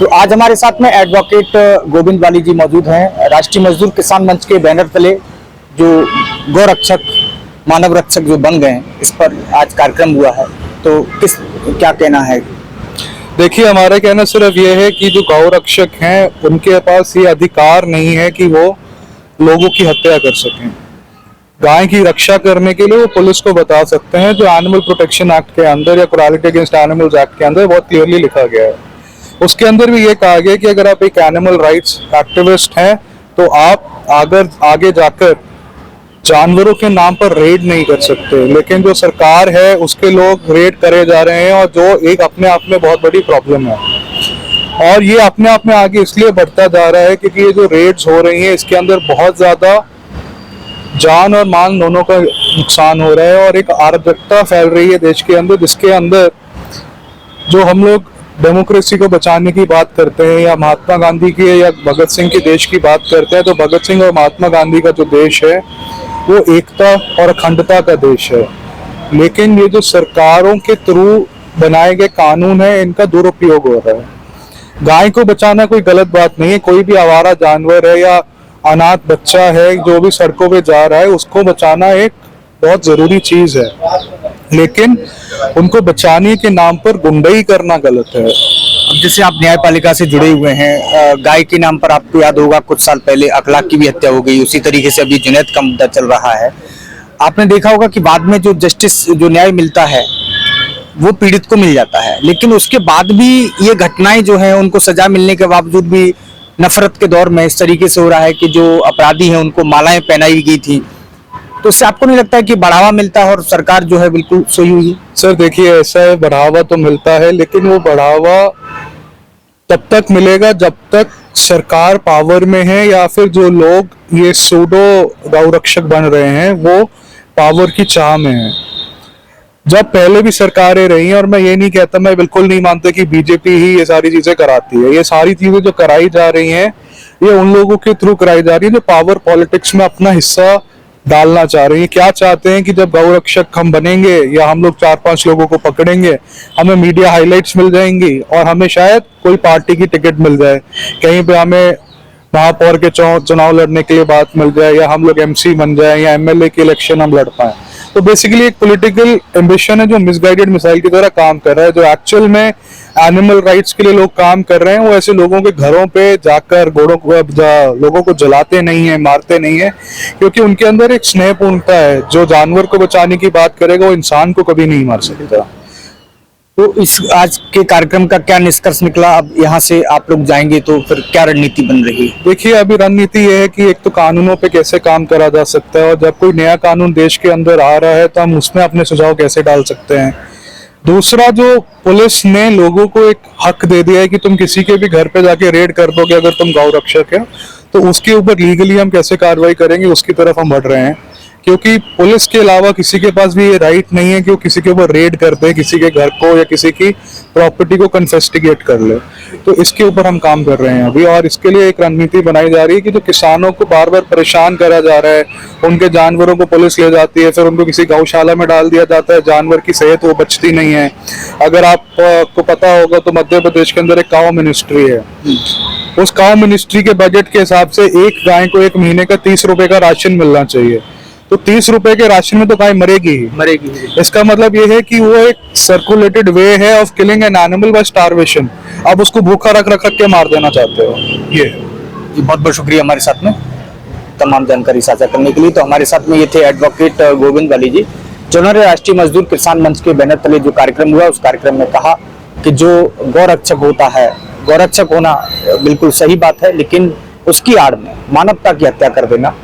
तो आज हमारे साथ में एडवोकेट गोविंद वाली जी मौजूद हैं। राष्ट्रीय मजदूर किसान मंच के बैनर तले जो गौरक्षक मानव रक्षक जो बन गए हैं, इस पर आज कार्यक्रम हुआ है, तो क्या कहना है? देखिए, हमारा कहना सिर्फ ये है कि जो गौरक्षक हैं उनके पास ये अधिकार नहीं है कि वो लोगों की हत्या कर सकें। गाय की रक्षा करने के लिए वो पुलिस को बता सकते हैं, जो एनिमल प्रोटेक्शन एक्ट के अंदर या क्रुएल्टी अगेंस्ट एनिमल्स एक्ट के अंदर बहुत क्लियरली लिखा गया है। उसके अंदर भी ये कहा गया कि अगर आप एक एनिमल राइट्स एक्टिविस्ट हैं तो आप आगे जाकर जानवरों के नाम पर रेड नहीं कर सकते, लेकिन जो सरकार है उसके लोग रेड करे जा रहे हैं, और जो एक अपने आप में बहुत बड़ी प्रॉब्लम है। और ये अपने आप में आगे इसलिए बढ़ता जा रहा है क्योंकि ये जो रेड्स हो रही हैं इसके अंदर बहुत ज्यादा जान और माल दोनों का नुकसान हो रहा है, और एक अराजकता फैल रही है देश के अंदर, जिसके अंदर जो हम लोग डेमोक्रेसी को बचाने की बात करते हैं या महात्मा गांधी की या भगत सिंह के देश की बात करते हैं, तो भगत सिंह और महात्मा गांधी का जो देश है वो एकता और अखंडता का देश है। लेकिन ये जो सरकारों के थ्रू बनाए गए कानून है, इनका दुरुपयोग हो रहा है। गाय को बचाना कोई गलत बात नहीं है, कोई भी आवारा जानवर है या अनाथ बच्चा है जो भी सड़कों पे जा रहा है, उसको बचाना एक बहुत जरूरी चीज है, लेकिन उनको बचाने के नाम पर गुंडई करना गलत है। अब जैसे आप न्यायपालिका से जुड़े हुए हैं, गाय के नाम पर आपको याद होगा कुछ साल पहले अखलाक की भी हत्या हो गई, उसी तरीके से अभी जुनैद का मुद्दा चल रहा है। आपने देखा होगा कि बाद में जो जस्टिस जो न्याय मिलता है वो पीड़ित को मिल जाता है, लेकिन उसके बाद भी ये घटनाएं जो है उनको सजा मिलने के बावजूद भी नफरत के दौर में इस तरीके से हो रहा है कि जो अपराधी हैं उनको मालाएं पहनाई गई थी। तो इससे आपको नहीं लगता है कि बढ़ावा मिलता है और सरकार जो है बिल्कुल सोई हुई है? सर देखिए, ऐसा है, बढ़ावा तो मिलता है, लेकिन वो बढ़ावा तब तक मिलेगा जब तक सरकार पावर में है या फिर जो लोग ये सूडो गौरक्षक बन रहे हैं वो पावर की चाह में है। जब पहले भी सरकारें रही हैं, और मैं ये नहीं कहता, मैं बिल्कुल नहीं मानता कि बीजेपी ही ये सारी चीजें कराती है। ये सारी चीजें जो कराई जा रही हैं ये उन लोगों के थ्रू कराई जा रही है जो पावर पॉलिटिक्स में अपना हिस्सा डालना चाह रही है। क्या चाहते हैं कि जब गौरक्षक हम बनेंगे या हम लोग 4-5 लोगों को पकड़ेंगे, हमें मीडिया हाइलाइट्स मिल जाएंगी और हमें शायद कोई पार्टी की टिकट मिल जाए, कहीं पे हमें महापौर के चुनाव लड़ने के लिए बात मिल जाए, या हम लोग एमसी बन जाए, या एमएलए की इलेक्शन हम लड़ पाए। तो बेसिकली एक पॉलिटिकल एम्बिशन है जो मिसगाइडेड मिसाइल की तरह काम कर रहा है। जो एक्चुअल में एनिमल राइट्स के लिए लोग काम कर रहे हैं वो ऐसे लोगों के घरों पे जाकर लोगों को जलाते नहीं है, मारते नहीं है, क्योंकि उनके अंदर एक स्नेहपूर्णता है। जो जानवर को बचाने की बात करेगा वो इंसान को कभी नहीं मार सकेगा। तो इस आज के कार्यक्रम का क्या निष्कर्ष निकला? अब यहाँ से आप लोग जाएंगे तो फिर क्या रणनीति बन रही है? देखिए, अभी रणनीति ये है कि एक तो कानूनों पे कैसे काम करा जा सकता है, और जब कोई नया कानून देश के अंदर आ रहा है तो हम उसमें अपने सुझाव कैसे डाल सकते हैं। दूसरा, जो पुलिस ने लोगों को एक हक दे दिया है कि तुम किसी के भी घर पे जाके रेड कर दोगे अगर तुम गौरक्षक है, तो उसके ऊपर लीगली हम कैसे कार्रवाई करेंगे उसकी तरफ हम बढ़ रहे हैं। क्योंकि पुलिस के अलावा किसी के पास भी ये राइट नहीं है कि वो किसी के ऊपर रेड कर दे, किसी के घर को या किसी की प्रॉपर्टी को कन्फेस्टिगेट कर ले। तो इसके ऊपर हम काम कर रहे हैं अभी, और इसके लिए एक रणनीति बनाई जा रही है कि जो किसानों को बार बार परेशान करा जा रहा है, उनके जानवरों को पुलिस ले जाती है, फिर उनको किसी गौशाला में डाल दिया जाता है, जानवर की सेहत वो बचती नहीं है। अगर आपको पता होगा तो मध्य प्रदेश के अंदर एक काऊ मिनिस्ट्री है, उस काऊ मिनिस्ट्री के बजट के हिसाब से एक गाय को एक महीने का 30 रुपए का राशन मिलना चाहिए। तो 30 रुपए के राशन में तो गाय मरेगी ही। इसका मतलब ये है कि वो एक सर्कुलेटेड वे है of killing an animal by starvation. आप उसको भूखा रख के मार देना चाहते हो। ये बहुत बहुत शुक्रिया हमारे साथ में तमाम जानकारी साझा करने के लिए। तो हमारे साथ में ये थे एडवोकेट गोविंद वाली जी, जिन्होंने राष्ट्रीय मजदूर किसान मंच के बैनर तले जो कार्यक्रम हुआ उस कार्यक्रम में कहा कि जो गौरक्षक होता है, गौरक्षक होना बिल्कुल सही बात है, लेकिन उसकी आड़ में मानवता की हत्या कर देना,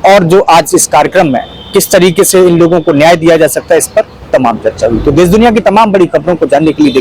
और जो आज इस कार्यक्रम में किस तरीके से इन लोगों को न्याय दिया जा सकता है इस पर तमाम चर्चा हुई। तो देश दुनिया की तमाम बड़ी खबरों को जानने के लिए